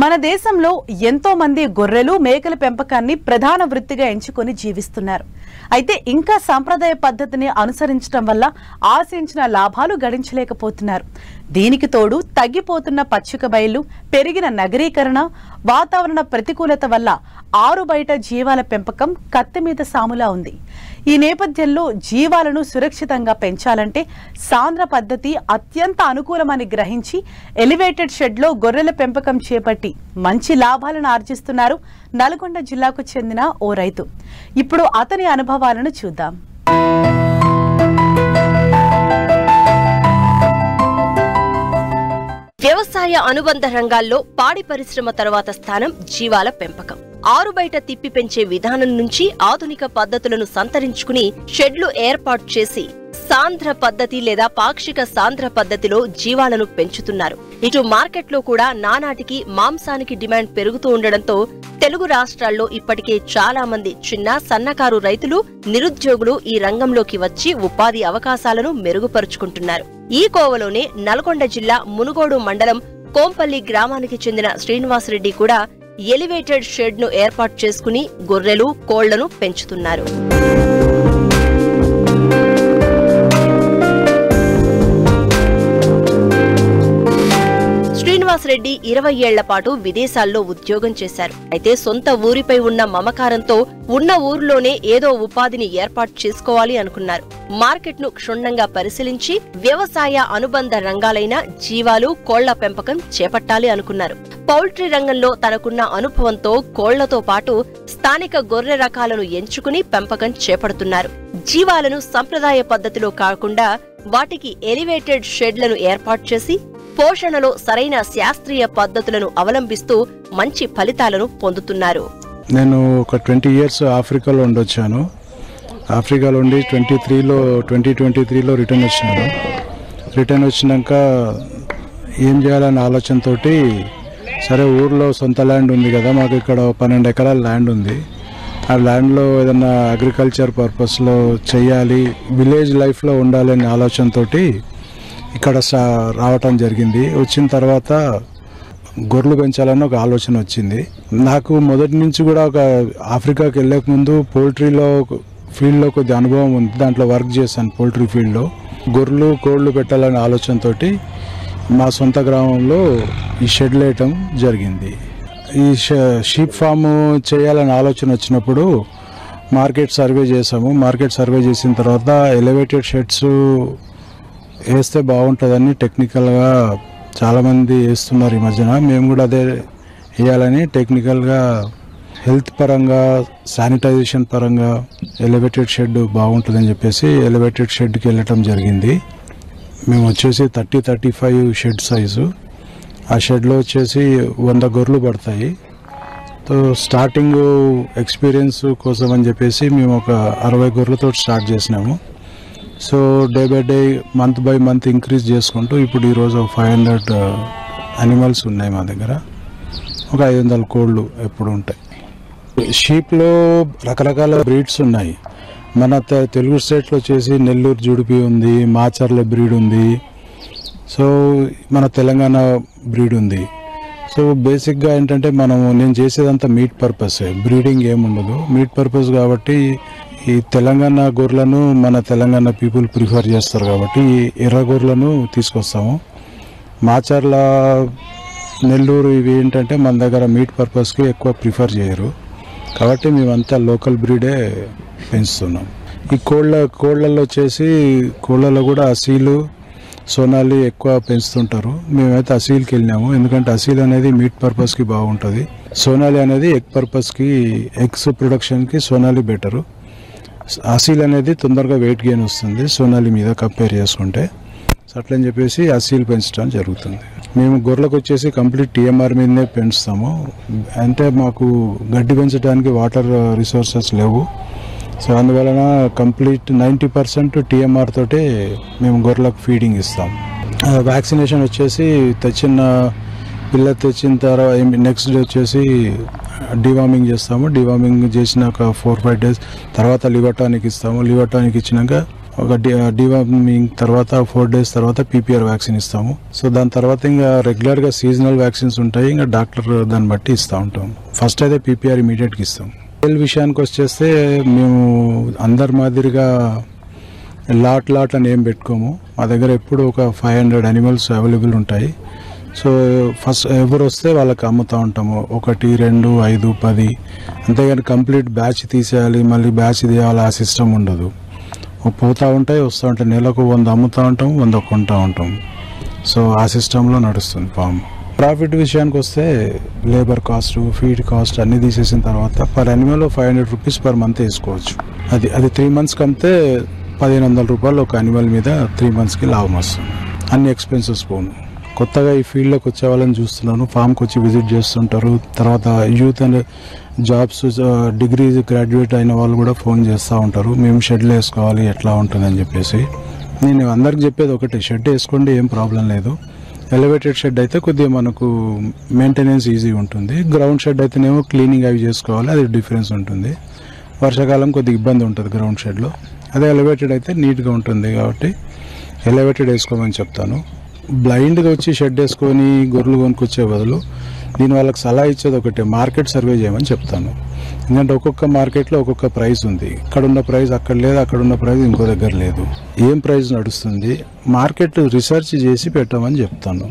మన దేశంలో ఎంతో మంది గొర్రెలు మేకల పెంపకాన్ని ప్రధాన వృత్తిగా ఎంచుకొని జీవిస్తున్నారు. అయితే ఇంకా సాంప్రదాయ పద్ధతిని అనుసరించడం వల్ల ఆశించిన లాభాలు గడించలేకపోతున్నారు. దీనికి తోడు తగ్గిపోతున్న పచ్చిక బయలు, పెరిగిన నగరీకరణ, వాతావరణ ప్రతికూలత వల్ల ఆరు బయట జీవాల పెంపకం కత్తి మీద సాములా ఉంది. ఈ నేపథ్యంలో జీవాలను సురక్షితంగా పెంచాలంటే సాంద్ర పద్ధతి అత్యంత అనుకూలమని గ్రహించి ఎలివేటెడ్ షెడ్ లో గొర్రెల పెంపకం చేపట్టి మంచి లాభాలను ఆర్జిస్తున్నారు నల్గొండ జిల్లాకు చెందిన ఓ రైతు. ఇప్పుడు అతని అనుభవాలను చూద్దాం. వ్యవసాయ అనుబంధ రంగాల్లో పాడి పరిశ్రమ తర్వాత స్థానం జీవాల పెంపకం. ఆరు బయట తిప్పి పెంచే విధానం నుంచి ఆధునిక పద్ధతులను సంతరించుకుని షెడ్లు ఏర్పాటు చేసి సాంద్ర పద్ధతి లేదా పాక్షిక సాంద్ర పద్ధతిలో జీవాలను పెంచుతున్నారు. ఇటు మార్కెట్లో కూడా నానాటికి మాంసానికి డిమాండ్ పెరుగుతూ ఉండడంతో తెలుగు రాష్ట్రాల్లో ఇప్పటికే చాలా మంది చిన్న సన్నకారు రైతులు, నిరుద్యోగులు ఈ రంగంలోకి వచ్చి ఉపాధి అవకాశాలను మెరుగుపరుచుకుంటున్నారు. ఈ కోవలోనే నల్గొండ జిల్లా మునుగోడు మండలం కోంపల్లి గ్రామానికి చెందిన శ్రీనివాసరెడ్డి కూడా ఎలివేటెడ్ షెడ్ ను ఏర్పాటు చేసుకుని గొర్రెలు, కోళ్లను పెంచుతున్నారు. శ్రీనివాసరెడ్డి 20 ఏళ్ల పాటు విదేశాల్లో ఉద్యోగం చేశారు. అయితే సొంత ఊరిపై ఉన్న మమకారంతో ఉన్న ఊరిలోనే ఏదో ఉపాధిని ఏర్పాటు చేసుకోవాలి అనుకున్నారు. మార్కెట్ను క్షుణ్ణంగా పరిశీలించి వ్యవసాయ అనుబంధ రంగాలైన జీవాలు, కోళ్ల పెంపకం చేపట్టాలి అనుకున్నారు. పౌల్ట్రీ రంగంలో తనకున్న అనుభవంతో కోళ్లతో పాటు స్థానిక గొర్రె రకాలను ఎంచుకుని పెంపకం చేపడుతున్నారు. జీవాలను సంప్రదాయ పద్ధతిలో కాకుండా వాటికి ఎలివేటెడ్ షెడ్లను ఏర్పాటు చేసి పోషణలో సరైన శాస్త్రీయ పద్ధతులను అవలంబిస్తూ మంచి ఫలితాలను పొందుతున్నారు. నేను ఒక 20 ఇయర్స్ ఆఫ్రికాలో ఉండొచ్చాను. ఆఫ్రికాలో ఉండి 2023లో రిటర్న్ వచ్చినాను. రిటర్న్ వచ్చినాక ఏం చేయాలనే ఆలోచనతోటి, సరే ఊర్లో సొంత ల్యాండ్ ఉంది కదా, మాకు ఇక్కడ 12 ఎకరాల ల్యాండ్ ఉంది. ఆ ల్యాండ్లో ఏదన్నా అగ్రికల్చర్ పర్పస్లో చేయాలి, విలేజ్ లైఫ్లో ఉండాలి అనే ఆలోచనతోటి ఇక్కడ రావటం జరిగింది. వచ్చిన తర్వాత గొర్రెలు పెంచాలని ఒక ఆలోచన వచ్చింది. నాకు మొదటి నుంచి కూడా ఒక ఆఫ్రికాకి వెళ్ళక ముందు పోల్ట్రీలో ఫీల్డ్లో కొద్ది అనుభవం ఉంది. దాంట్లో వర్క్ చేశాను పోల్ట్రీ ఫీల్డ్లో. గొర్రెలు, కోళ్ళు పెట్టాలనే ఆలోచనతోటి మా సొంత గ్రామంలో ఈ షెడ్లు వేయటం జరిగింది. ఈ షీప్ ఫామ్ చేయాలని ఆలోచన వచ్చినప్పుడు మార్కెట్ సర్వే చేసాము. మార్కెట్ సర్వే చేసిన తర్వాత ఎలివేటెడ్ షెడ్స్ వేస్తే బాగుంటుందని టెక్నికల్గా చాలామంది వేస్తున్నారు ఈ మధ్యన. మేము కూడా అదే వేయాలని టెక్నికల్గా, హెల్త్ పరంగా, శానిటైజేషన్ పరంగా ఎలివేటెడ్ షెడ్ బాగుంటుందని చెప్పేసి ఎలివేటెడ్ షెడ్కి వెళ్ళటం జరిగింది. మేము వచ్చేసి 30-35 షెడ్ సైజు. ఆ షెడ్లో వచ్చేసి 100 గొర్రెలు పడతాయి. సో స్టార్టింగ్ ఎక్స్పీరియన్స్ కోసం అని చెప్పేసి మేము ఒక 60 గొర్రెలతో స్టార్ట్ చేసినాము. So day by day, month by month increase చేసుకుంటూ ఇప్పుడు ఈరోజు 500 అనిమల్స్ ఉన్నాయి మా దగ్గర. ఒక 500 కోళ్ళు ఎప్పుడు ఉంటాయి. షీప్లో రకరకాల బ్రీడ్స్ ఉన్నాయి. మన తెలుగు స్టేట్లో వచ్చేసి నెల్లూరు జుడిపి ఉంది, మాచర్ల బ్రీడ్ ఉంది, సో మన తెలంగాణ బ్రీడ్ ఉంది. సో బేసిక్గా ఏంటంటే నేను చేసేదంతా మీట్ పర్పస్, బ్రీడింగ్ ఏముండదు, మీట్ పర్పస్. కాబట్టి ఈ తెలంగాణ గొర్రెలను మన తెలంగాణ పీపుల్ ప్రిఫర్ చేస్తారు కాబట్టి ఎర్ర గొర్రెలను తీసుకొస్తాము. మాచర్ల, నెల్లూరు ఇవి ఏంటంటే మన దగ్గర మీట్ పర్పస్కి ఎక్కువ ప్రిఫర్ చేయరు కాబట్టి మేమంతా లోకల్ బ్రీడే పెంచుతున్నాం. ఈ కోళ్ళల్లో వచ్చేసి కోళ్ళలో కూడా అసీలు, సోనాలి ఎక్కువ పెంచుతుంటారు. మేమైతే అసీల్కి వెళ్ళినాము, ఎందుకంటే అసీల్ అనేది మీట్ పర్పస్కి బాగుంటుంది. సోనాలి అనేది ఎగ్ పర్పస్కి, ఎగ్స్ ప్రొడక్షన్కి సోనాలి బెటరు. అసీల్ అనేది తొందరగా వెయిట్ గెయిన్ వస్తుంది సోనాలి మీద కంపేర్ చేసుకుంటే. అట్లని చెప్పేసి అసీల్ పెంచడం జరుగుతుంది. మేము గొర్రెలకు వచ్చేసి కంప్లీట్ టీఎంఆర్ మీదనే పెంచుతాము. అంటే మాకు గడ్డి పెంచడానికి వాటర్ రిసోర్సెస్ లేవు. సో అందువలన కంప్లీట్ 90% టీఎంఆర్ తోటే మేము గొర్రెలకు ఫీడింగ్ ఇస్తాం. వ్యాక్సినేషన్ వచ్చేసి పిల్ల తెచ్చిన తర్వాత నెక్స్ట్ డే వచ్చేసి డివార్మింగ్ చేస్తాము. డివార్మింగ్ చేసిన ఒక 4-5 డేస్ తర్వాత లివర్ టానిక్ ఇస్తాము. లివర్ టానిక్ ఇచ్చినాక ఒక డివార్మింగ్ తర్వాత 4 days తర్వాత పీపీఆర్ వ్యాక్సిన్ ఇస్తాము. సో దాని తర్వాత ఇంకా రెగ్యులర్గా సీజనల్ వ్యాక్సిన్స్ ఉంటాయి, ఇంకా డాక్టర్ దాన్ని బట్టి ఇస్తూ ఉంటాం. ఫస్ట్ అయితే పీపీఆర్ ఇమీడియట్గా ఇస్తాం. సేల్ విషయానికి వచ్చేస్తే మేము అందరి మాదిరిగా లాట్ అని ఏం పెట్టుకోము. మా దగ్గర ఎప్పుడు ఒక 500 అనిమల్స్ అవైలబుల్ ఉంటాయి. సో ఫస్ట్ ఎవరు వస్తే వాళ్ళకి అమ్ముతూ ఉంటాము. 1, 2, 5, 10, అంతేగాని కంప్లీట్ బ్యాచ్ తీసేయాలి మళ్ళీ బ్యాచ్ తీయాలి ఆ సిస్టమ్ ఉండదు. పోతూ ఉంటాయి వస్తూ ఉంటాయి. నెలకు 100 అమ్ముతూ ఉంటాం, 100 కొంటూ ఉంటాం. సో ఆ సిస్టంలో నడుస్తుంది ఫామ్. ప్రాఫిట్ విషయానికి వస్తే లేబర్ కాస్ట్, ఫీడ్ కాస్ట్ అన్నీ తీసేసిన తర్వాత per animal 500 rupees per month వేసుకోవచ్చు. అది 3 monthsకి అమ్మితే 1500 రూపాయలు ఒక అనిమల్ మీద 3 monthsకి లాభం వస్తుంది. అన్ని ఎక్స్పెన్సెస్ పోను. కొత్తగా ఈ ఫీల్డ్లోకి వచ్చే వాళ్ళని చూస్తున్నాను. ఫామ్కి వచ్చి విజిట్ చేస్తుంటారు. తర్వాత youth and jobs degree graduate అయిన వాళ్ళు కూడా ఫోన్ చేస్తూ ఉంటారు, మేము షెడ్లు వేసుకోవాలి ఎట్లా ఉంటుందని చెప్పేసి. నేను అందరికి చెప్పేది ఒకటి, షెడ్ వేసుకోండి, ఏం ప్రాబ్లం లేదు. ఎలివేటెడ్ షెడ్ అయితే కొద్దిగా మనకు మెయింటెనెన్స్ ఈజీ ఉంటుంది. గ్రౌండ్ షెడ్ అయితేనేమో క్లీనింగ్ అవి చేసుకోవాలి, అది డిఫరెన్స్ ఉంటుంది. వర్షాకాలం కొద్దిగా ఇబ్బంది ఉంటుంది గ్రౌండ్ షెడ్లో. అదే ఎలివేటెడ్ అయితే నీట్గా ఉంటుంది కాబట్టి ఎలివేటెడ్ వేసుకోమని చెప్తాను. బ్లైండ్గా వచ్చి షెడ్ వేసుకొని గొర్రెలు కొనుక్కొచ్చే బదులు నేను వాళ్ళకి సలహా ఇచ్చేది ఒకటే, మార్కెట్ సర్వే చేయమని చెప్తాను. ఎందుకంటే ఒక్కొక్క మార్కెట్లో ఒక్కొక్క ప్రైస్ ఉంది. ఇక్కడున్న ప్రైస్ అక్కడ లేదు, అక్కడున్న ప్రైస్ ఇంకో దగ్గర లేదు. ఏం ప్రైస్ నడుస్తుంది మార్కెట్ రీసెర్చ్ చేసి పెట్టమని చెప్తాను.